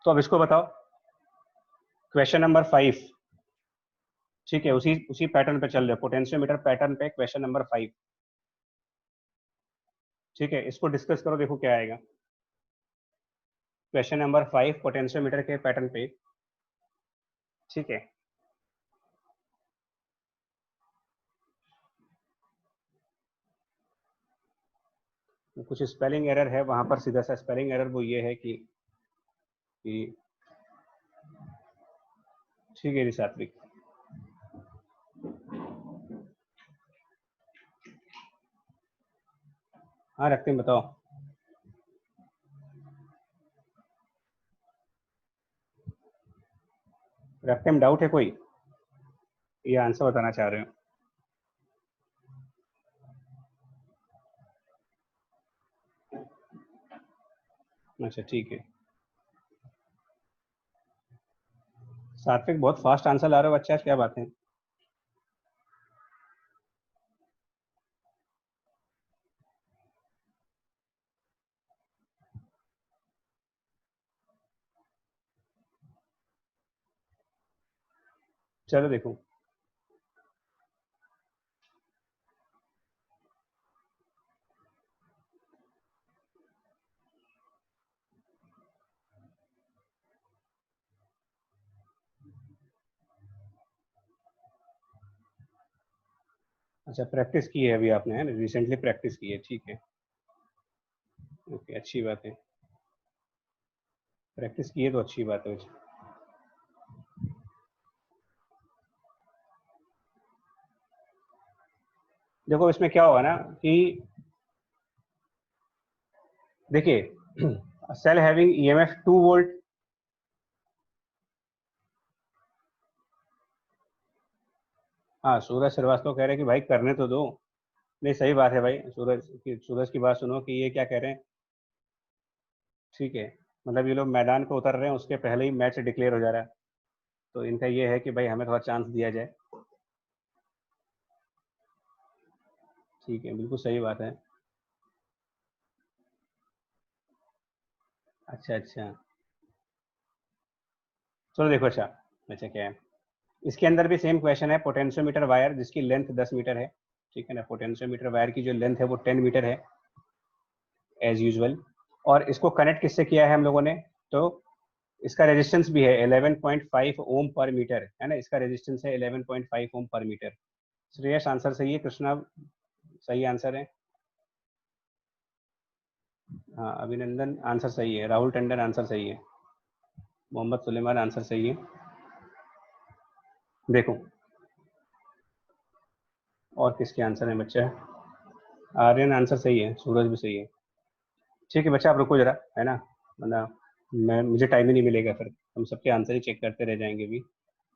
तो अब इसको बताओ, क्वेश्चन नंबर 5, ठीक है, उसी पैटर्न पे चल रहे, पोटेंशियोमीटर पैटर्न पे क्वेश्चन नंबर 5, ठीक है, इसको डिस्कस करो, देखो क्या आएगा। क्वेश्चन नंबर 5 पोटेंशियोमीटर के पैटर्न पे, ठीक है। कुछ स्पेलिंग एरर है वहां पर, सीधा सा स्पेलिंग एरर वो ये है कि ठीक है सात्विक, हाँ रखते हैं, बताओ। रखते हैं, डाउट है कोई, ये आंसर बताना चाह रहे हो? अच्छा ठीक है, सात्विक बहुत फास्ट आंसर ला रहे हो, अच्छा क्या बात है। चलो देखो, अच्छा प्रैक्टिस की है अभी आपने, है ना, रिसेंटली प्रैक्टिस की है, ठीक है, ओके, अच्छी बात है, प्रैक्टिस की है तो अच्छी बात है। देखो इसमें क्या होगा ना कि देखिए सेल हैविंग ईएमएफ 2 वोल्ट, हाँ सूरज श्रीवास्तव कह रहे हैं कि भाई करने तो दो। नहीं सही बात है भाई, सूरज की बात सुनो कि ये क्या कह रहे हैं, ठीक है, मतलब ये लोग मैदान पे उतर रहे हैं उसके पहले ही मैच डिक्लेयर हो जा रहा है, तो इनका ये है कि भाई हमें थोड़ा चांस दिया जाए, ठीक है, बिल्कुल सही बात है। अच्छा अच्छा, चलो देखो, अच्छा अच्छा क्या है, इसके अंदर भी सेम क्वेश्चन है, पोटेंशियोमीटर वायर जिसकी लेंथ 10 मीटर है, ठीक है ना, पोटेंशियोमीटर वायर की जो लेंथ है वो 10 मीटर है एज यूजुअल, और इसको कनेक्ट किससे किया है हम लोगों ने, तो इसका रेजिस्टेंस भी है 11.5 ओम पर मीटर, है ना, इसका रेजिस्टेंस है 11.5 ओम पर मीटर। श्रेयस आंसर सही है, कृष्णा सही आंसर है, हाँ अभिनंदन आंसर सही है, राहुल टंडन आंसर सही है, मोहम्मद सुलेमान आंसर सही है। देखो और किसके आंसर है बच्चा, आर्यन आंसर सही है, सूरज भी सही है, ठीक है बच्चा आप रुको जरा, है ना, वरना मैं मुझे टाइम ही नहीं मिलेगा, फिर हम सबके आंसर ही चेक करते रह जाएंगे भी,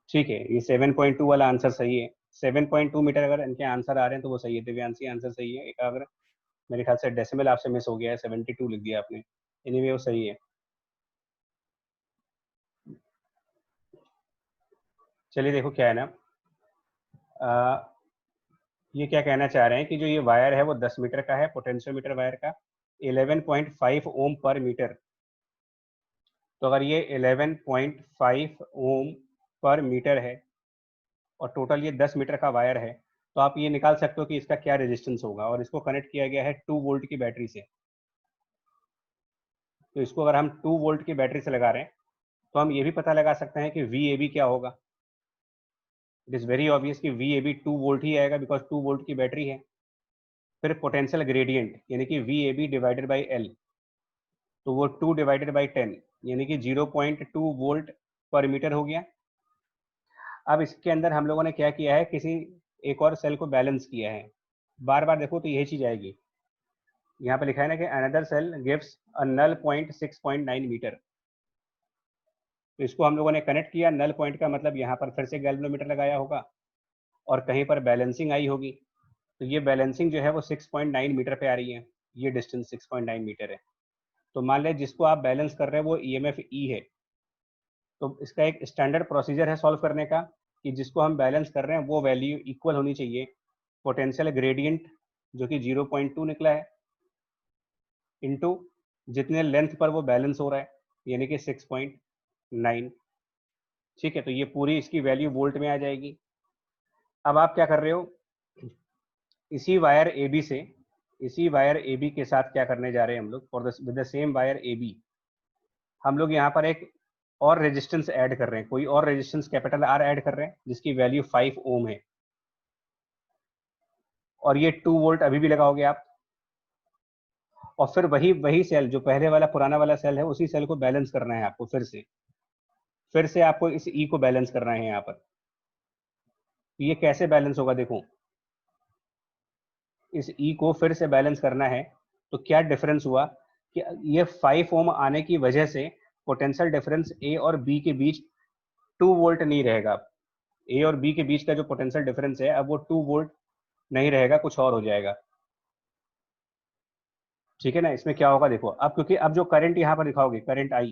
ठीक है, ये 7.2 वाला आंसर सही है, 7.2 मीटर अगर इनके आंसर आ रहे हैं तो वो सही है, दिव्यांशी आंसर सही है, एक अगर मेरे ख्याल से डेसिमल आपसे मिस हो गया है, 72 लिख दिया आपने, एनीवे वो सही है। चलिए देखो क्या है ना, आ, ये क्या कहना चाह रहे हैं कि जो ये वायर है वो 10 मीटर का है, पोटेंशियोमीटर वायर का 11.5 ओम पर मीटर, तो अगर ये 11.5 ओम पर मीटर है और टोटल ये 10 मीटर का वायर है, तो आप ये निकाल सकते हो कि इसका क्या रेजिस्टेंस होगा, और इसको कनेक्ट किया गया है 2 वोल्ट की बैटरी से, तो इसको अगर हम 2 वोल्ट की बैटरी से लगा रहे हैं तो हम ये भी पता लगा सकते हैं कि वी ए बी क्या होगा, इट इज़ वेरी ऑब्वियस कि वी ए बी 2 वोल्ट ही आएगा, बिकॉज 2 वोल्ट की बैटरी है। फिर पोटेंशियल ग्रेडियंट यानी कि V A B divided by L, तो वो 2 डिवाइडेड बाई 10 यानी कि 0.2 वोल्ट पर मीटर हो गया। अब इसके अंदर हम लोगों ने क्या किया है, किसी एक और सेल को बैलेंस किया है, बार बार देखो तो यही चीज आएगी, यहाँ पे लिखा है ना कि another cell gives a null point 6.9 metre, तो इसको हम लोगों ने कनेक्ट किया, नल पॉइंट का मतलब यहाँ पर फिर से गैल्वेनोमीटर लगाया होगा और कहीं पर बैलेंसिंग आई होगी, तो ये बैलेंसिंग जो है वो 6.9 मीटर पे आ रही है, ये डिस्टेंस 6.9 मीटर है। तो मान लें जिसको आप बैलेंस कर रहे हैं वो ई एम एफ ई है, तो इसका एक स्टैंडर्ड प्रोसीजर है सॉल्व करने का कि जिसको हम बैलेंस कर रहे हैं वो वैल्यू इक्वल होनी चाहिए पोटेंशियल ग्रेडियंट जो कि 0.2 निकला है इनटू जितने लेंथ पर वो बैलेंस हो रहा है यानी कि 6.9, 9। ठीक है, तो ये पूरी इसकी वैल्यू वोल्ट में आ जाएगी। अब आप क्या कर रहे हो, इसी वायर ए बी से, इसी वायर ए बी के साथ क्या करने जा रहे हैं हम लोग, for with the same wire A B हम लोग यहाँ पर एक और रेजिस्टेंस ऐड कर रहे हैं, कोई और रेजिस्टेंस कैपिटल आर ऐड कर रहे हैं जिसकी वैल्यू 5 ओम है, और ये 2 वोल्ट अभी भी लगाओगे आप। और फिर वही वही सेल, जो पहले वाला पुराना वाला सेल है, उसी सेल को बैलेंस करना है आपको, फिर से आपको इस ई को बैलेंस करना है यहाँ पर। ये कैसे बैलेंस होगा, देखो इस ई को फिर से बैलेंस करना है, तो क्या डिफरेंस हुआ कि ये 5 ओम आने की वजह से पोटेंशियल डिफरेंस ए और बी के बीच 2 वोल्ट नहीं रहेगा। ए और बी के बीच का जो पोटेंशियल डिफरेंस है अब वो 2 वोल्ट नहीं रहेगा, कुछ और हो जाएगा। ठीक है ना, इसमें क्या होगा देखो, अब क्योंकि अब जो करंट यहाँ पर दिखाओगे करंट आई,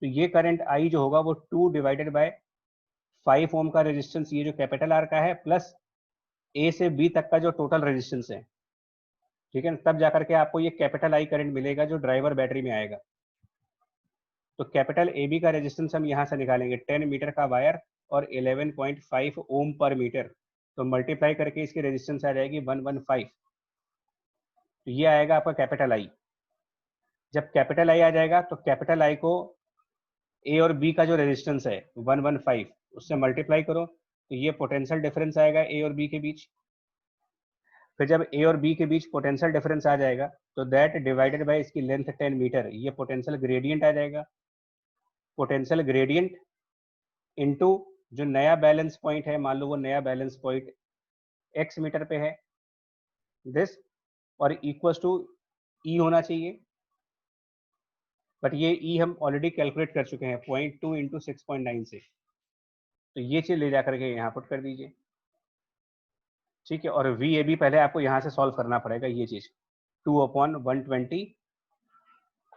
तो ये करंट आई जो होगा वो 2 डिवाइडेड बाय 5 ओम का रेजिस्टेंस, ये जो कैपिटल आर का है, प्लस ए से बी तक का जो टोटल रेजिस्टेंस है। ठीक है ना, तब जाकर के आपको ये कैपिटल आई करंट मिलेगा जो ड्राइवर बैटरी में आएगा। तो कैपिटल ए बी का रेजिस्टेंस हम यहाँ से निकालेंगे, 10 मीटर का वायर और 11.5 ओम पर मीटर, तो मल्टीप्लाई करके इसकी रेजिस्टेंस आ जाएगी 115। तो ये आएगा आपका कैपिटल आई। जब कैपिटल आई आ जाएगा तो कैपिटल आई को ए और बी का जो रेजिस्टेंस है 115 उससे मल्टीप्लाई करो, तो ये पोटेंशियल डिफरेंस आएगा ए और बी के बीच। फिर जब ए और बी के बीच पोटेंशियल डिफरेंस आ जाएगा तो दैट डिवाइडेड बाय इसकी लेंथ 10 मीटर, ये पोटेंशियल ग्रेडियंट आ जाएगा। पोटेंशियल ग्रेडियंट इनटू जो नया बैलेंस पॉइंट है, मान लो वो नया बैलेंस पॉइंट x मीटर पे है, दिस, और इक्वल्स टू ई होना चाहिए, बट ये ई हम ऑलरेडी कैलकुलेट कर चुके हैं 0.2 इंटू 6.9 से, तो ये चीज ले जाकर के यहाँ पुट कर दीजिए। ठीक है, और वी ए बी पहले आपको यहाँ से सॉल्व करना पड़ेगा, ये चीज 2/120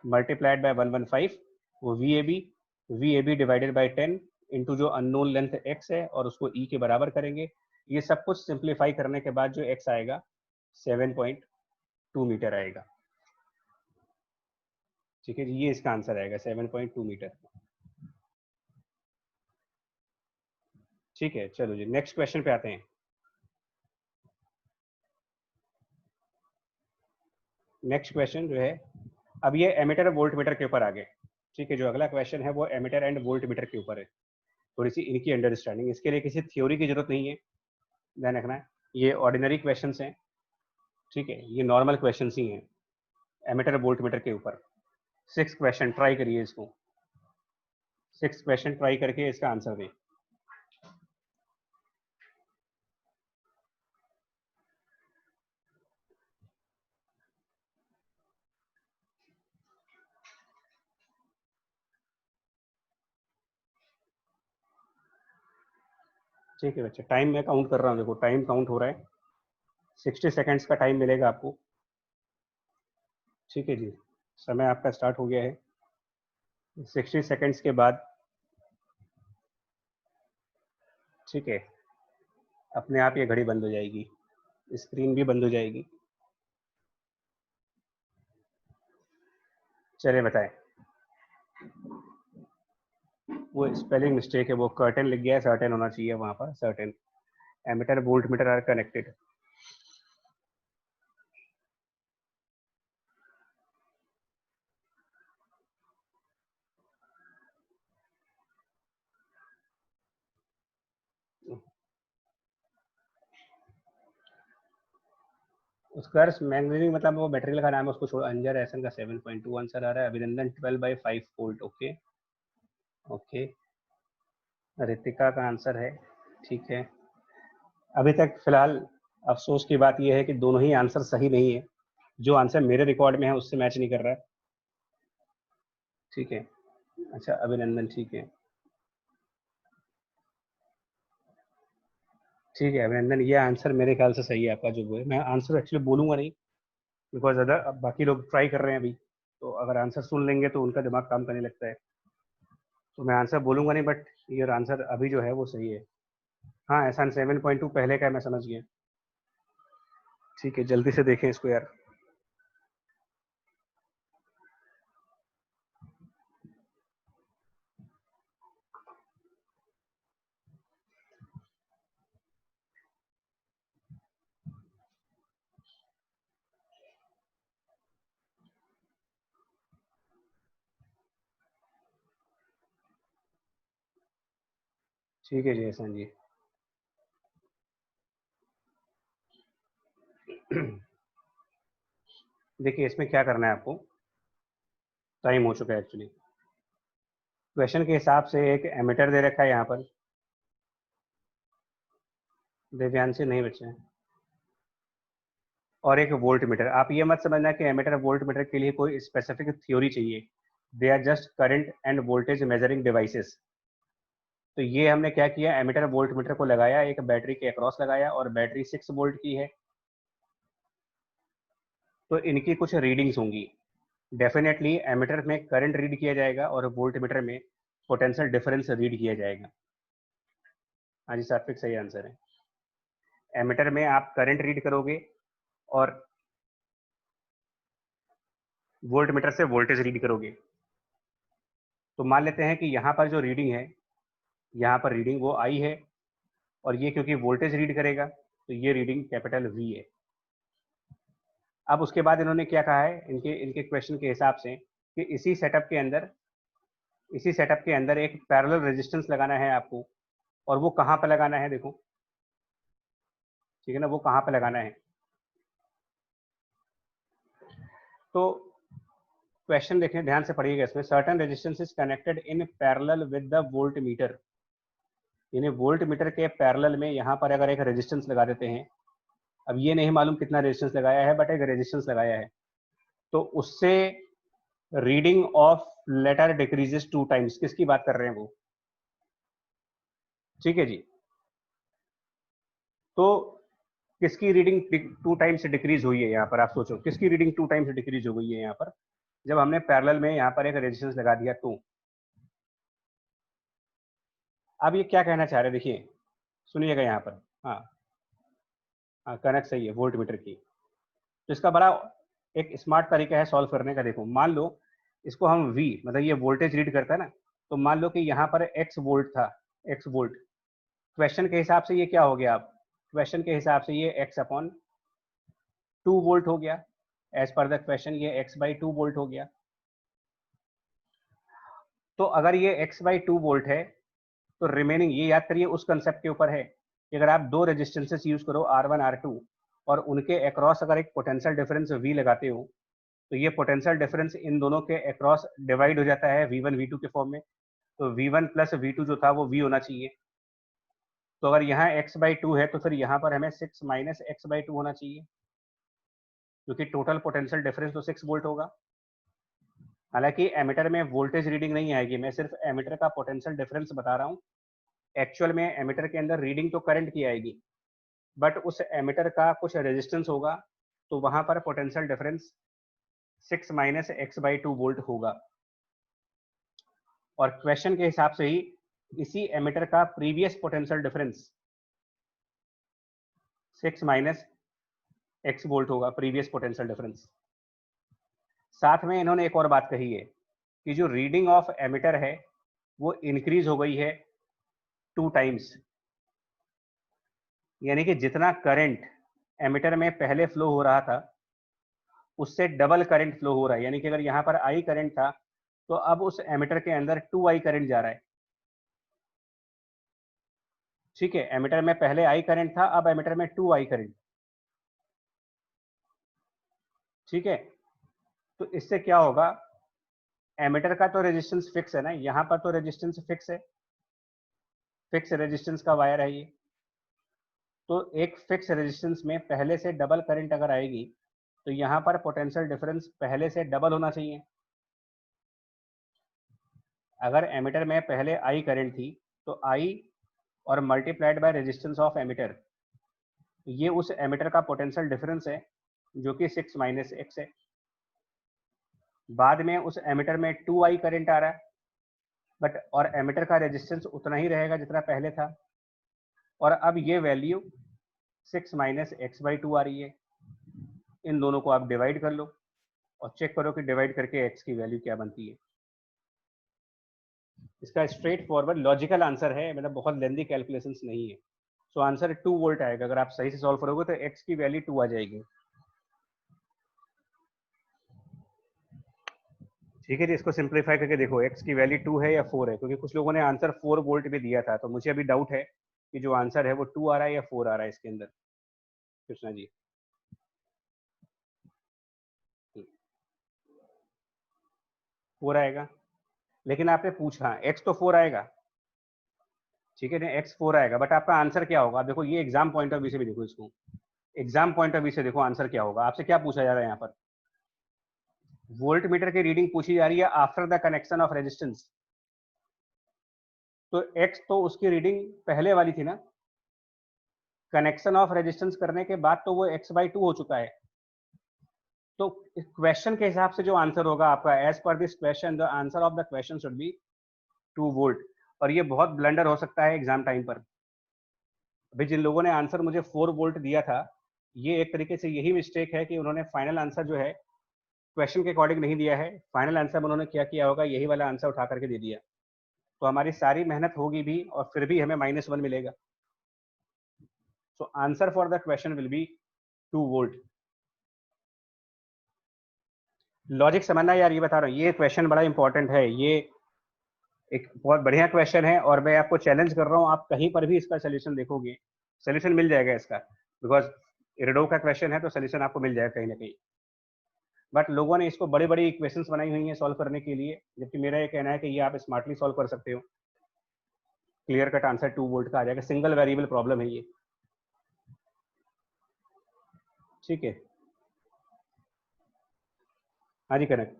मल्टीप्लाइड बाय 115, वो V A B divided by 10 into जो अननोन लेंथ x है और उसको e के बराबर करेंगे। ये सब कुछ सिंप्लीफाई करने के बाद जो x आएगा 7.2 मीटर आएगा। ठीक है जी, ये इसका आंसर आएगा 7.2 मीटर। ठीक है, चलो जी नेक्स्ट क्वेश्चन पे आते हैं। नेक्स्ट क्वेश्चन जो है, अब ये एमीटर वोल्ट मीटर के ऊपर आ गए। ठीक है, जो अगला क्वेश्चन है वो एमीटर एंड वोल्ट मीटर के ऊपर है। थोड़ी सी इनकी अंडरस्टैंडिंग, इसके लिए किसी थ्योरी की जरूरत नहीं है, ध्यान रखना है। ये ऑर्डिनरी क्वेश्चंस हैं, ठीक है, ये नॉर्मल क्वेश्चंस ही हैं एमीटर वोल्ट मीटर के ऊपर। 6 क्वेश्चन ट्राई करिए इसको, 6 क्वेश्चन ट्राई करके इसका आंसर दें। ठीक है बच्चे, टाइम मैं काउंट कर रहा हूँ, देखो टाइम काउंट हो रहा है, 60 सेकेंड्स का टाइम मिलेगा आपको। ठीक है जी, समय आपका स्टार्ट हो गया है। 60 सेकेंड्स के बाद, ठीक है, अपने आप ये घड़ी बंद हो जाएगी, स्क्रीन भी बंद हो जाएगी। चलिए बताएं, वो स्पेलिंग मिस्टेक है, वो कर्टन लिख गया है, सर्टेन होना चाहिए वहां पर, certain. Ammeter voltmeter are connected. उसका मैग्नेटिक मतलब वो मटेरियल का नाम है, उसको छोड़ो। अंजर एसन का 7.2 आंसर आ रहा है। अभिनंदन 12/5 वोल्ट, ओके ओके। रितिका का आंसर है, ठीक है। अभी तक फिलहाल अफसोस की बात यह है कि दोनों ही आंसर सही नहीं है, जो आंसर मेरे रिकॉर्ड में है उससे मैच नहीं कर रहा है। ठीक है, अच्छा अभिनंदन, ठीक है ठीक है अभिनंदन, ये आंसर मेरे ख्याल से सही है आपका जो वो है। मैं आंसर एक्चुअली बोलूंगा नहीं, बिकॉज अदर बाकी लोग ट्राई कर रहे हैं अभी, तो अगर आंसर सुन लेंगे तो उनका दिमाग काम करने लगता है, तो मैं आंसर बोलूंगा नहीं, बट ये आंसर अभी जो है वो सही है। हाँ, एहसान 7.2 पहले का है, मैं समझ गया। ठीक है, जल्दी से देखें इसको यार। ठीक है जी एहसान जी। देखिए इसमें क्या करना है आपको, टाइम हो चुका है एक्चुअली। क्वेश्चन के हिसाब से एक एमीटर दे रखा है यहाँ पर, दिव्यांश से नहीं बचे हैं, और एक वोल्ट मीटर। आप ये मत समझना कि एमीटर वोल्ट मीटर के लिए कोई स्पेसिफिक थ्योरी चाहिए, they are just current and voltage measuring devices. तो ये हमने क्या किया, एमीटर वोल्ट मीटर को लगाया, एक बैटरी के अक्रॉस लगाया, और बैटरी 6 वोल्ट की है, तो इनकी कुछ रीडिंग्स होंगी। डेफिनेटली एमीटर में करंट रीड किया जाएगा और वोल्ट मीटर में पोटेंशियल डिफरेंस रीड किया जाएगा। हाँ जी सात्विक, सही आंसर है। एमीटर में आप करंट रीड करोगे और वोल्ट मीटर से वोल्टेज रीड करोगे। तो मान लेते हैं कि यहाँ पर जो रीडिंग है, यहाँ पर रीडिंग वो आई है, और ये क्योंकि वोल्टेज रीड करेगा तो ये रीडिंग कैपिटल वी है। अब उसके बाद इन्होंने क्या कहा है, इनके इनके क्वेश्चन के हिसाब से, कि इसी सेटअप के अंदर एक पैरेलल रेजिस्टेंस लगाना है आपको, और वो कहाँ पे लगाना है देखो, ठीक है ना, वो कहाँ पे लगाना है। तो क्वेश्चन देखिए ध्यान से पढ़िएगा इसमें, certain resistance is connected in parallel with the volt meter, यानी वोल्ट मीटर के पैरेलल में यहाँ पर अगर एक रेजिस्टेंस लगा देते हैं, अब ये नहीं मालूम कितना रेजिस्टेंस लगाया है, बट एक रेजिस्टेंस लगाया है, तो उससे reading of latter decreases 2 times. किसकी बात कर रहे हैं वो, ठीक है जी। तो किसकी रीडिंग 2 टाइम्स डिक्रीज हुई है यहाँ पर, आप सोचो किसकी रीडिंग 2 टाइम्स डिक्रीज हो गई है यहाँ पर, जब हमने पैरेलल में यहाँ पर एक रेजिस्टेंस लगा दिया। तो अब ये क्या कहना चाह रहे हैं, देखिए सुनिएगा यहाँ पर। हाँ हाँ, कनेक्ट सही है वोल्ट मीटर की। तो इसका बड़ा एक स्मार्ट तरीका है सॉल्व करने का। देखो मान लो इसको हम V, मतलब ये वोल्टेज रीड करता है ना, तो मान लो कि यहाँ पर x वोल्ट था, x वोल्ट। क्वेश्चन के हिसाब से ये क्या हो गया, अब क्वेश्चन के हिसाब से ये x अपॉन 2 वोल्ट हो गया। एज पर द क्वेश्चन ये x/2 वोल्ट हो गया। तो अगर ये x/2 वोल्ट है, तो रिमेनिंग, ये याद करिए उस कंसेप्ट के ऊपर है कि अगर आप दो रेजिस्टेंसेस यूज करो R1 R2, और उनके अक्रॉस अगर एक पोटेंशियल डिफरेंस V लगाते हो, तो ये पोटेंशियल डिफरेंस इन दोनों के अक्रॉस डिवाइड हो जाता है V1 V2 के फॉर्म में। तो V1 प्लस V2 जो था वो V होना चाहिए। तो अगर यहाँ x/2 है, तो फिर यहाँ पर हमें 6 माइनस x/2 होना चाहिए, क्योंकि टोटल पोटेंशियल डिफरेंस तो 6 वोल्ट होगा। हालांकि एमीटर में वोल्टेज रीडिंग नहीं आएगी, मैं सिर्फ एमीटर का पोटेंशियल डिफरेंस बता रहा हूँ। एक्चुअल में एमीटर के अंदर रीडिंग तो करंट की आएगी, बट उस एमीटर का कुछ रेजिस्टेंस होगा, तो वहां पर potential difference 6 minus x/2 volt होगा। और क्वेश्चन के हिसाब से ही इसी एमीटर का previous potential difference 6 minus x volt होगा, प्रीवियस पोटेंशियल डिफरेंस। साथ में इन्होंने एक और बात कही है कि जो रीडिंग ऑफ एमीटर है वो इंक्रीज हो गई है 2 टाइम्स, यानी कि जितना करंट एमीटर में पहले फ्लो हो रहा था उससे डबल करंट फ्लो हो रहा है। यानी कि अगर यहाँ पर I करंट था, तो अब उस एमीटर के अंदर 2I करंट जा रहा है। ठीक है, एमीटर में पहले I करंट था, अब एमीटर में 2I करंट। ठीक है, तो इससे क्या होगा, एमीटर का तो रेजिस्टेंस फिक्स है ना, यहाँ पर तो रेजिस्टेंस फिक्स है, फिक्स रेजिस्टेंस का वायर है ये। तो एक फिक्स रेजिस्टेंस में पहले से डबल करंट अगर आएगी, तो यहाँ पर पोटेंशियल डिफरेंस पहले से डबल होना चाहिए। अगर एमीटर में पहले I करंट थी, तो I और multiplied by resistance of ammeter, ये उस एमीटर का पोटेंशियल डिफरेंस है, जो कि 6 माइनस x है। बाद में उस एमीटर में 2I करंट आ रहा है, बट और एमीटर का रेजिस्टेंस उतना ही रहेगा जितना पहले था, और अब ये वैल्यू 6 माइनस x/2 आ रही है। इन दोनों को आप डिवाइड कर लो और चेक करो कि डिवाइड करके x की वैल्यू क्या बनती है। इसका स्ट्रेट फॉरवर्ड लॉजिकल आंसर है, मतलब बहुत लेंदी कैलकुलेशंस नहीं है। सो आंसर 2 वोल्ट आएगा। अगर आप सही से सॉल्व करोगे तो x की वैल्यू 2 आ जाएगी। ठीक है जी, इसको सिंप्लीफाई करके देखो, x की वैल्यू 2 है या 4 है, क्योंकि कुछ लोगों ने आंसर 4 वोल्ट भी दिया था, तो मुझे अभी डाउट है कि जो आंसर है वो 2 आ रहा है या 4 आ रहा है इसके अंदर। कृष्णा जी 4 आएगा, लेकिन आपने पूछा x तो 4 आएगा, ठीक है ना, x 4 आएगा, बट आपका आंसर क्या होगा? आप देखो, ये एग्जाम पॉइंट ऑफ व्यू से भी देखो इसको, एग्जाम पॉइंट ऑफ व्यू से देखो आंसर क्या होगा। आपसे क्या पूछा जा रहा है यहाँ पर? वोल्ट मीटर की रीडिंग पूछी जा रही है after the connection of resistance, तो x तो उसकी रीडिंग पहले वाली थी ना, कनेक्शन ऑफ रेजिस्टेंस करने के बाद तो वो x/2 हो चुका है। तो क्वेश्चन के हिसाब से जो आंसर होगा आपका, as per this question the answer of the question should be 2 volt. और ये बहुत ब्लंडर हो सकता है एग्जाम टाइम पर। अभी जिन लोगों ने आंसर मुझे 4 वोल्ट दिया था, ये एक तरीके से यही मिस्टेक है कि उन्होंने फाइनल आंसर जो है क्वेश्चन के अकॉर्डिंग नहीं दिया है, फाइनल आंसर उन्होंने क्या किया होगा, यही वाला आंसर उठा करके दे दिया, तो हमारी सारी मेहनत होगी भी और फिर भी हमें -1 मिलेगा। So answer for the question will be 2 volt. Logic समझना यार, ये बता रहा हूँ, ये क्वेश्चन बड़ा इंपॉर्टेंट है, ये एक बहुत बढ़िया क्वेश्चन है और मैं आपको चैलेंज कर रहा हूँ, आप कहीं पर भी इसका सोल्यूशन देखोगे, सोल्यूशन मिल जाएगा इसका, बिकॉज इरडो का क्वेश्चन है तो सोल्यूशन आपको मिल जाएगा कहीं ना कहीं। बट लोगों ने इसको बड़ी बड़ी इक्वेशंस बनाई हुई हैं सॉल्व करने के लिए, जबकि मेरा ये कहना है कि ये आप स्मार्टली सॉल्व कर सकते हो। क्लियर कट आंसर 2 वोल्ट का आ जाएगा, सिंगल वेरिएबल प्रॉब्लम है ये। ठीक है, हाँ जी करेक्ट।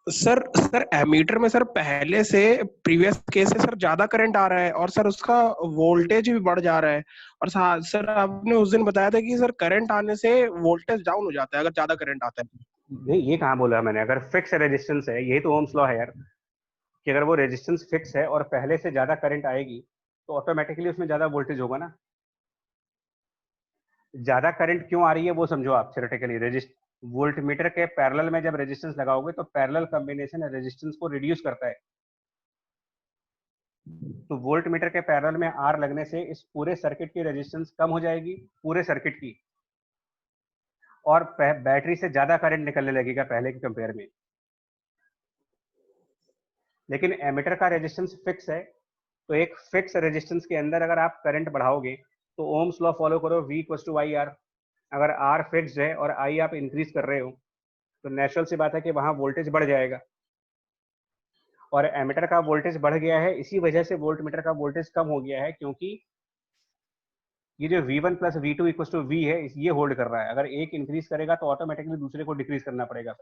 सर सर एमीटर में सर पहले से प्रीवियस केस से सर ज्यादा करंट आ रहा है और सर उसका वोल्टेज भी बढ़ जा रहा है। और सर आपने उस दिन बताया था कि सर करंट आने से वोल्टेज डाउन हो जाता है अगर ज्यादा करंट आता है। नहीं, ये कहाँ बोला मैंने? अगर फिक्स रेजिस्टेंस है, यही तो ओम्स लॉ है यार, कि अगर वो रेजिस्टेंस फिक्स है और पहले से ज्यादा करंट आएगी तो ऑटोमेटिकली उसमें ज्यादा वोल्टेज होगा ना। ज्यादा करंट क्यों आ रही है वो समझो आप थ्योरेटिकली। रेजिस्ट वोल्ट मीटर के पैरेलल में जब रेजिस्टेंस लगाओगे तो पैरेलल कॉम्बिनेशन रेजिस्टेंस को रिड्यूस करता है, तो वोल्ट मीटर के पैरेलल में आर लगने से इस पूरे सर्किट की रेजिस्टेंस कम हो जाएगी, पूरे सर्किट की, और बैटरी से ज्यादा करंट निकलने लगेगा पहले के कंपेयर में। लेकिन एमीटर का रेजिस्टेंस फिक्स है, तो एक फिक्स रेजिस्टेंस के अंदर अगर आप करंट बढ़ाओगे तो ओम्स लॉ फॉलो करो, V equals to I R. अगर आर फिक्स्ड है और आई आप इंक्रीज कर रहे हो तो नेचुरल सी बात है कि वहां वोल्टेज बढ़ जाएगा, और एमीटर का वोल्टेज बढ़ गया है, इसी वजह से वोल्ट मीटर का वोल्टेज कम हो गया है, क्योंकि ये जो V1 plus V2 equals to V है, ये होल्ड कर रहा है। अगर एक इंक्रीज करेगा तो ऑटोमेटिकली दूसरे को डिक्रीज करना पड़ेगा।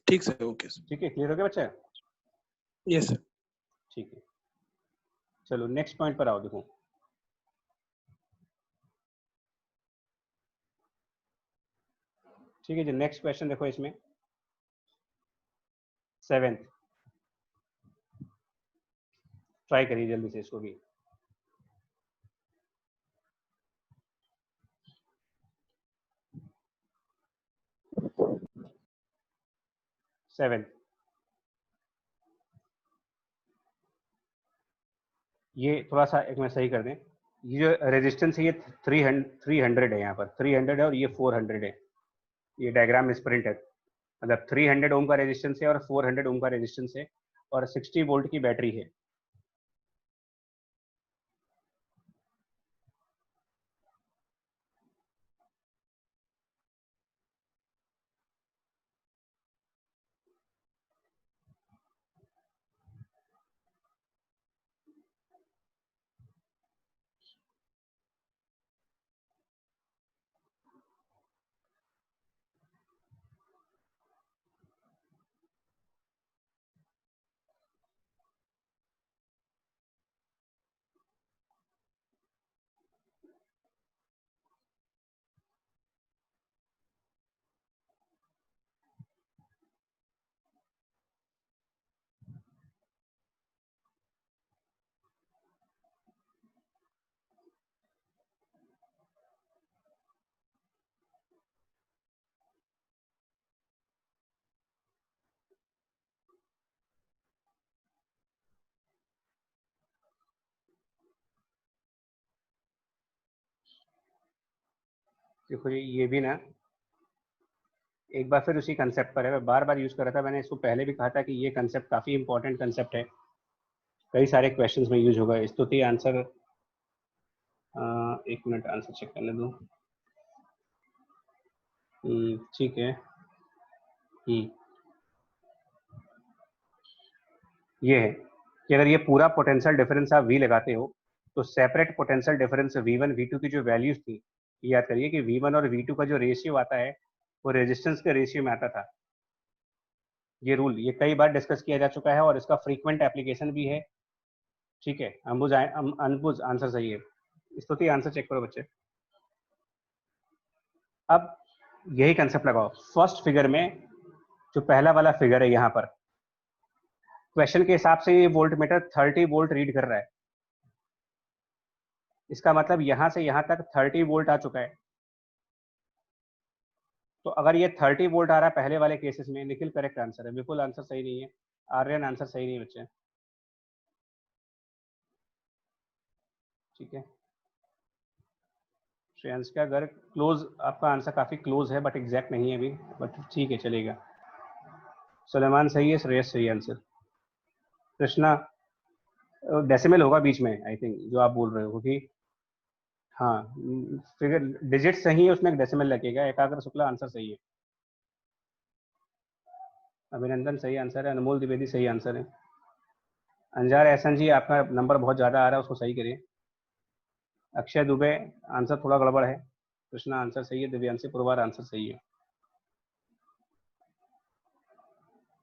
ठीक सर, ओके सर। ठीक है, क्लियर हो गया बच्चा? Yes sir. ठीक है, चलो नेक्स्ट पॉइंट पर आओ। देखो ठीक है जी, नेक्स्ट क्वेश्चन देखो, इसमें 7th, ट्राई करिए जल्दी से इसको भी। 7th, ये थोड़ा सा एक मैं सही कर दें, ये जो रेजिस्टेंस है ये 300 है, यहाँ पर 300 है और ये 400 है, ये डायग्राम मिसप्रिंट है। मतलब 300 ओम का रेजिस्टेंस है और 400 ओम का रेजिस्टेंस है और 60 वोल्ट की बैटरी है। देखो ये भी ना एक बार फिर उसी कंसेप्ट पर है, मैं बार बार यूज कर रहा था, मैंने इसको पहले भी कहा था कि ये कंसेप्ट काफी इंपॉर्टेंट कंसेप्ट है, कई सारे क्वेश्चंस में यूज होगा। स्तुति आंसर, एक मिनट आंसर चेक करने दो। ठीक है। ये है कि अगर ये पूरा पोटेंशियल डिफरेंस आप V लगाते हो तो separate potential difference V1 V2 की जो वैल्यूज थी, याद करिए कि V1 और V2 का जो रेशियो आता है वो रेजिस्टेंस के रेशियो में आता था। ये रूल ये कई बार डिस्कस किया जा चुका है और इसका फ्रीक्वेंट एप्लीकेशन भी है। ठीक है, अनबुज आंसर सही है। स्तुति आंसर चेक करो बच्चे। अब यही कंसेप्ट लगाओ फर्स्ट फिगर में, जो पहला वाला फिगर है यहाँ पर, क्वेश्चन के हिसाब से ये वोल्ट मीटर 30 वोल्ट रीड कर रहा है। इसका मतलब यहां से यहां तक 30 वोल्ट आ चुका है। तो अगर ये 30 वोल्ट आ रहा है पहले वाले केसेस में, निखिल करेक्ट आंसर है, बिल्कुल आंसर सही नहीं है। आर्यन आंसर सही नहीं है बच्चे। ठीक है, श्रेयांश का घर क्लोज, आपका आंसर काफी क्लोज है बट एग्जैक्ट नहीं है अभी, बट ठीक है चलेगा। सुलेमान सही है, श्रेयस सही आंसर। कृष्णा डेसिमल होगा बीच में आई थिंक जो आप बोल रहे हो, क्योंकि हाँ फिगर डिजिट सही है, उसमें एक डेसिमल लगेगा। एकाग्र शुक्ला आंसर सही है। अभिनंदन सही आंसर है। अनमोल द्विवेदी सही आंसर है। अंजार एहसन जी आपका नंबर बहुत ज़्यादा आ रहा है, उसको सही करिए। अक्षय दुबे आंसर थोड़ा गड़बड़ है। कृष्णा आंसर सही है। दिव्यांशी पुरवार आंसर सही है।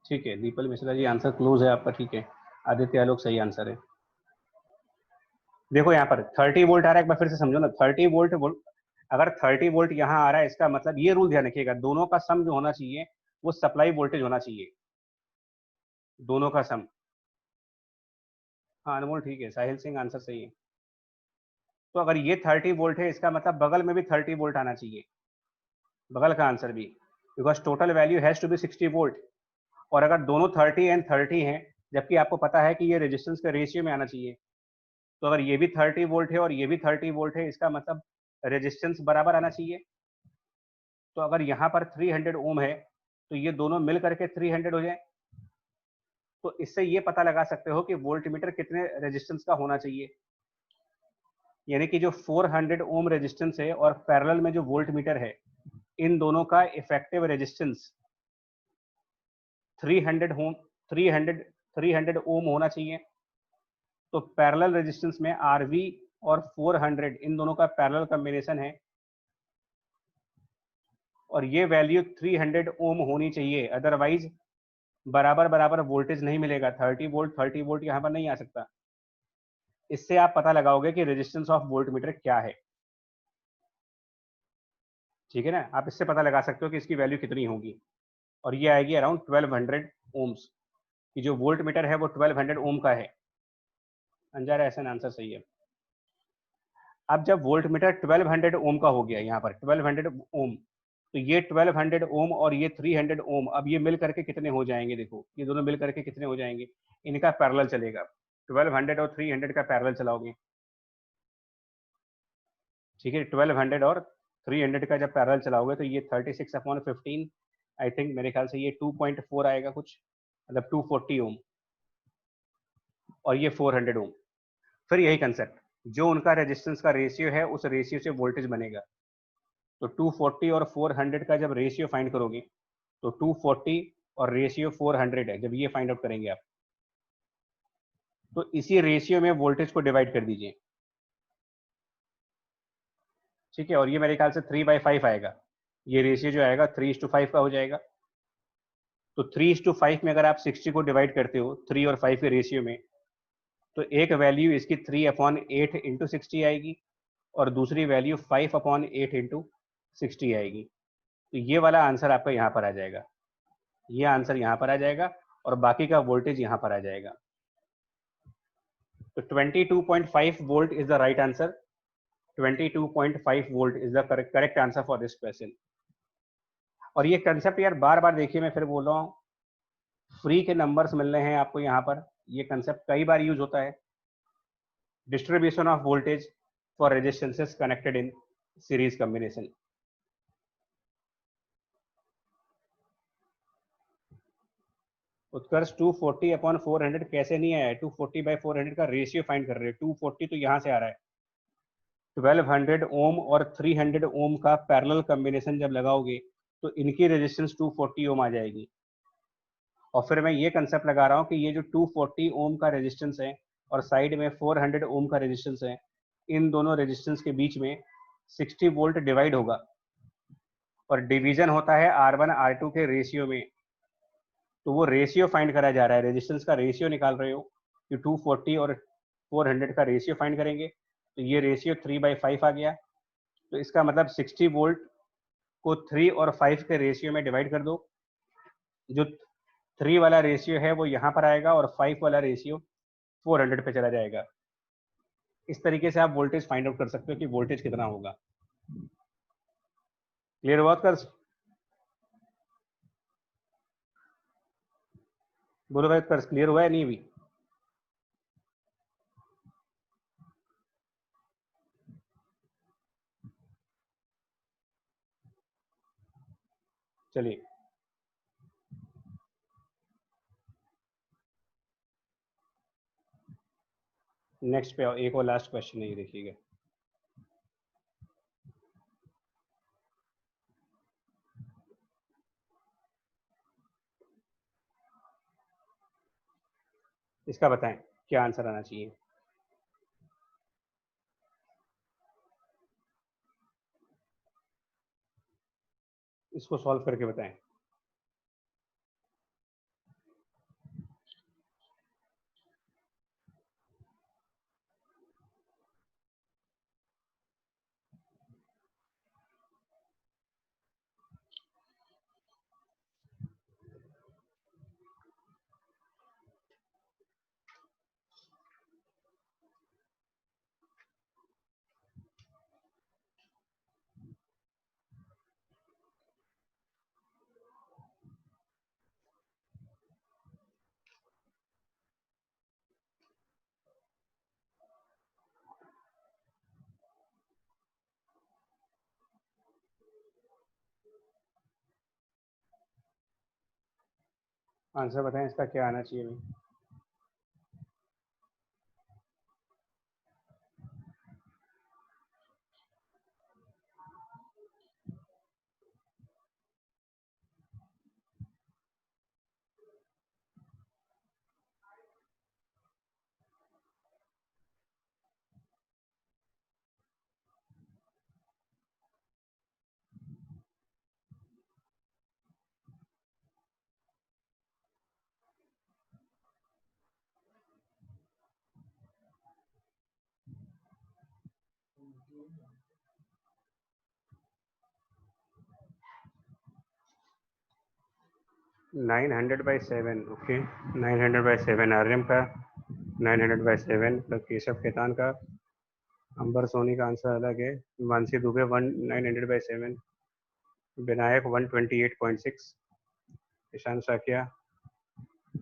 ठीक है, the people Mishra ji answer close है आपका, ठीक है। आदित्य आलोक सही आंसर है। देखो यहाँ पर 30 वोल्ट आ रहा है, एक बार फिर से समझो ना। 30 वोल्ट अगर 30 वोल्ट यहाँ आ रहा है, इसका मतलब ये रूल ध्यान रखिएगा, दोनों का सम जो होना चाहिए वो सप्लाई वोल्टेज होना चाहिए, दोनों का सम। हाँ अनमोल ठीक है। साहिल सिंह आंसर सही है। तो अगर ये 30 वोल्ट है, इसका मतलब बगल में भी 30 वोल्ट आना चाहिए, बगल का आंसर भी, because total value has to be 60 volt. और अगर दोनों 30 एंड 30 हैं, जबकि आपको पता है कि ये रेजिस्टेंस के रेशियो में आना चाहिए, तो अगर ये भी 30 वोल्ट है और ये भी 30 वोल्ट है, इसका मतलब रेजिस्टेंस बराबर आना चाहिए। तो अगर यहाँ पर 300 ओम है तो ये दोनों मिल करके 300 हो जाए। तो इससे ये पता लगा सकते हो कि वोल्ट मीटर कितने रेजिस्टेंस का होना चाहिए। यानी कि जो 400 ओम रेजिस्टेंस है और पैरेलल में जो वोल्ट मीटर है, इन दोनों का इफेक्टिव रेजिस्टेंस 300 ओम 300 ओम होना चाहिए। तो पैरेलल रेजिस्टेंस में आरवी और 400 इन दोनों का पैरेलल कॉम्बिनेशन है, और ये वैल्यू 300 ओम होनी चाहिए, अदरवाइज बराबर बराबर वोल्टेज नहीं मिलेगा। 30 वोल्ट यहाँ पर नहीं आ सकता। इससे आप पता लगाओगे कि रेजिस्टेंस ऑफ वोल्ट मीटर क्या है। ठीक है ना, आप इससे पता लगा सकते हो कि इसकी वैल्यू कितनी होगी, और ये आएगी अराउंड 1200 ओम्स की। जो वोल्ट मीटर है वो 1200 ओम का है। अंजार ऐसा आंसर सही है। अब जब वोल्ट मीटर 1200 ओम का हो गया, यहाँ पर 1200 ओम, तो ये 1200 ओम और ये 300 ओम, अब ये मिल करके कितने हो जाएंगे? देखो ये दोनों मिल करके कितने हो जाएंगे, इनका पैरेलल चलेगा। 1200 और 300 का पैरेलल चलाओगे, ठीक है। 1200 और 300 का जब पैरेलल चलाओगे तो ये 36/15 आई थिंक, मेरे ख्याल से ये 2.4 आएगा कुछ, मतलब 240 ओम, और ये 400 ओम। फिर यही कंसेप्ट, जो उनका रेजिस्टेंस का रेशियो है उस रेशियो से वोल्टेज बनेगा। तो 240 और 400 का जब रेशियो फाइंड करोगे, तो 240 और रेशियो 400 है, जब ये फाइंड आउट करेंगे आप, तो इसी रेशियो में वोल्टेज को डिवाइड कर दीजिए। ठीक है, और ये मेरे ख्याल से 3/5 आएगा। ये रेशियो जो आएगा 3:5 का हो जाएगा। तो 3:5 में अगर आप 60 को डिवाइड करते हो 3 और 5 के रेशियो में, तो एक वैल्यू इसकी 3/8 इंटू 60 आएगी, और दूसरी वैल्यू 5/8 इंटू 60 आएगी। तो ये वाला आंसर आपका यहाँ पर आ जाएगा, ये आंसर यहाँ पर आ जाएगा, और बाकी का वोल्टेज यहाँ पर आ जाएगा। तो 22.5 volt is the right answer. 22.5 volt is the correct answer for this question. और ये कंसेप्ट यार बार बार देखिए, मैं फिर बोल रहा हूँ, फ्री के नंबर्स मिल रहे हैं आपको यहाँ पर। ये कंसेप्ट कई बार यूज होता है, distribution of voltage for resistances connected in series combination. Utkarsh 240 upon 400 कैसे नहीं आया है? 240 बाई 400 का रेशियो फाइंड कर रहे हैं। 240 तो यहाँ से आ रहा है। 1200 ओम और 300 ओम का पैरेलल कॉम्बिनेशन जब लगाओगे तो इनकी रेजिस्टेंस 240 ओम आ जाएगी। और फिर मैं ये कंसेप्ट लगा रहा हूँ कि ये जो 240 ओम का रेजिस्टेंस है और साइड में 400 ओम का रेजिस्टेंस है, इन दोनों रेजिस्टेंस के बीच में 60 वोल्ट डिवाइड होगा और डिवीजन होता है R1 R2 के रेशियो में। तो वो रेशियो फाइंड करा जा रहा है, रेजिस्टेंस का रेशियो निकाल रहे हो कि 240 और 400 का रेशियो फाइंड करेंगे। तो ये रेशियो 3/5 आ गया। तो इसका मतलब 60 वोल्ट को 3 और 5 के रेशियो में डिवाइड कर दो। जो 3 वाला रेशियो है वो यहाँ पर आएगा और 5 वाला रेशियो 400 पे चला जाएगा। इस तरीके से आप वोल्टेज फाइंड आउट कर सकते हो कि वोल्टेज कितना होगा। क्लियर हुआ कर? बोलो भाई, कर क्लियर हुआ है नहीं भी? चलिए नेक्स्ट पे आओ। एक और लास्ट क्वेश्चन है, ये देखिएगा। इसका बताएं क्या आंसर आना चाहिए। इसको सॉल्व करके बताएं। आंसर बताएं इसका क्या आना चाहिए भाई। Nine hundred by seven, okay. 900/7 Aryam का, 900/7 का केशव खेतान का, अंबर सोनी का आंसर अलग है। मानसी दुबे 900/7, विनायक 128.6, ईशान साकिया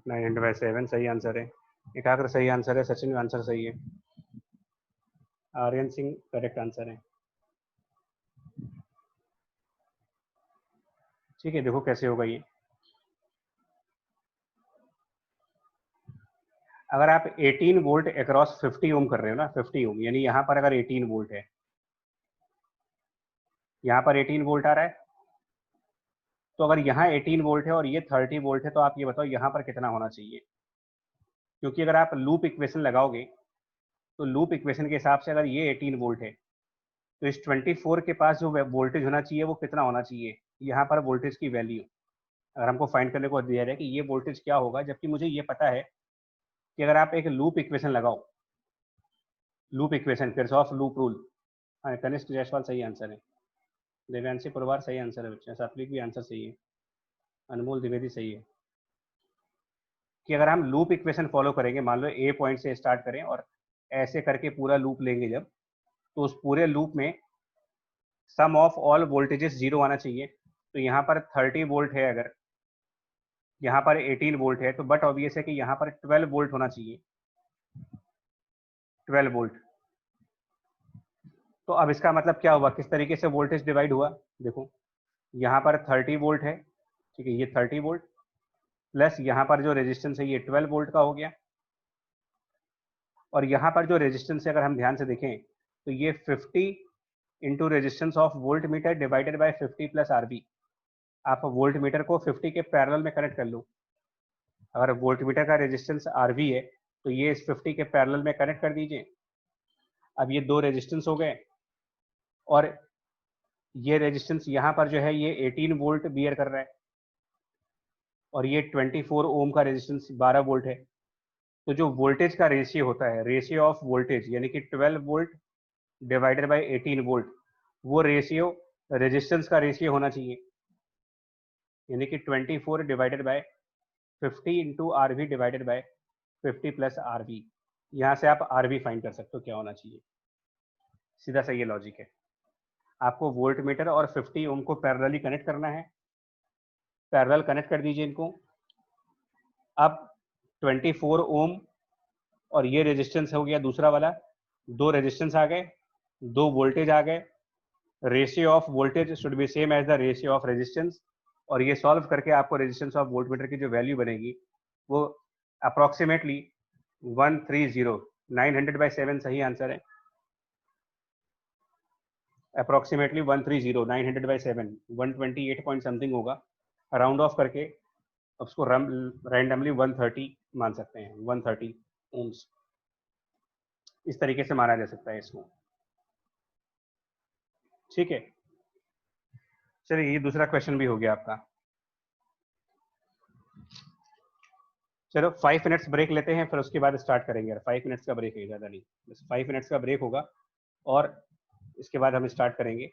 900/7 सही आंसर है। एकाग्र सही आंसर है। सचिन का आंसर सही है। आर्यन सिंह करेक्ट आंसर है। ठीक है, देखो कैसे होगा ये। अगर आप 18 वोल्ट अक्रॉस 50 ओम कर रहे हो ना, 50 ओम यानी यहाँ पर अगर 18 वोल्ट है, यहाँ पर 18 वोल्ट आ रहा है, तो अगर यहाँ 18 वोल्ट है और ये 30 वोल्ट है, तो आप ये बताओ यहाँ पर कितना होना चाहिए। क्योंकि अगर आप लूप इक्वेशन लगाओगे तो लूप इक्वेशन के हिसाब से अगर ये 18 वोल्ट है तो इस 24 के पास जो वोल्टेज होना चाहिए वो कितना होना चाहिए, यहाँ पर वोल्टेज की वैल्यू अगर हमको फाइंड करने को दिया जाए कि ये वोल्टेज क्या होगा, जबकि मुझे ये पता है कि अगर आप एक लूप इक्वेशन लगाओ, loop equation Kirchhoff loop rule. हाँ, कनिष्क जायसवाल सही आंसर है। देव्यांशी पुरवार सही आंसर है बच्चे। सात्विक भी आंसर सही है। अनमोल द्विवेदी सही है। कि अगर हम लूप इक्वेशन फॉलो करेंगे, मान लो ए पॉइंट से स्टार्ट करें और ऐसे करके पूरा लूप लेंगे जब, तो उस पूरे लूप में सम ऑफ ऑल वोल्टेजेस 0 आना चाहिए। तो यहाँ पर 30 वोल्ट है, अगर यहाँ पर 18 वोल्ट है, तो बट ऑब्वियस है कि यहाँ पर 12 वोल्ट होना चाहिए। 12 वोल्ट। तो अब इसका मतलब क्या हुआ, किस तरीके से वोल्टेज डिवाइड हुआ। देखो यहाँ पर 30 वोल्ट है, ठीक है, ये 30 वोल्ट, प्लस यहाँ पर जो रेजिस्टेंस है ये 12 वोल्ट का हो गया, और यहाँ पर जो रेजिस्टेंस है अगर हम ध्यान से देखें तो ये 50 into resistance of voltmeter divided by 50 plus RB. आप वोल्ट मीटर को 50 के पैरेलल में कनेक्ट कर लो। अगर वोल्ट मीटर का रेजिस्टेंस आरबी है तो ये इस 50 के पैरेलल में कनेक्ट कर दीजिए। अब ये दो रेजिस्टेंस हो गए, और ये रेजिस्टेंस यहाँ पर जो है ये 18 वोल्ट बियर कर रहा है, और ये 24 ओम का रेजिस्टेंस 12 वोल्ट है। तो जो वोल्टेज का रेशियो होता है, रेशियो ऑफ वोल्टेज, यानी कि 12 वोल्ट डिवाइडेड बाय 18 वोल्ट, वो रेशियो रेजिस्टेंस का रेशियो होना चाहिए, यानी कि 24 divided by 50 into R V divided by 50 plus R V. यहाँ से आप आर वी फाइंड कर सकते हो क्या होना चाहिए। सीधा सा ये लॉजिक है। आपको वोल्ट मीटर और 50 ओम को पैरेलली कनेक्ट करना है, पैरेलल कनेक्ट कर दीजिए इनको। अब 24 ओम और ये रेजिस्टेंस हो गया दूसरा वाला, दो रेजिस्टेंस आ गए, दो वोल्टेज आ गए। Ratio of voltage should be same as the ratio of resistance, और ये सॉल्व करके आपको रेजिस्टेंस ऑफ वोल्ट मीटर की जो वैल्यू बनेगी वो अप्रोक्सीमेटली 130, 900 बाई 7 सही आंसर है। अप्रोक्सीमेटली 130, 900 बाई 7, 128 पॉइंट समथिंग होगा। राउंड ऑफ करके उसको रैंडमली 130 मान सकते हैं, 130 ओम्स। इस तरीके से माना जा सकता है इसको। ठीक है, चलिए ये दूसरा क्वेश्चन भी हो गया आपका। चलो 5 मिनट्स ब्रेक लेते हैं, फिर उसके बाद स्टार्ट करेंगे। 5 मिनट्स का ब्रेक है, ज़्यादा नहीं, बस 5 मिनट्स का ब्रेक होगा और इसके बाद हम स्टार्ट करेंगे।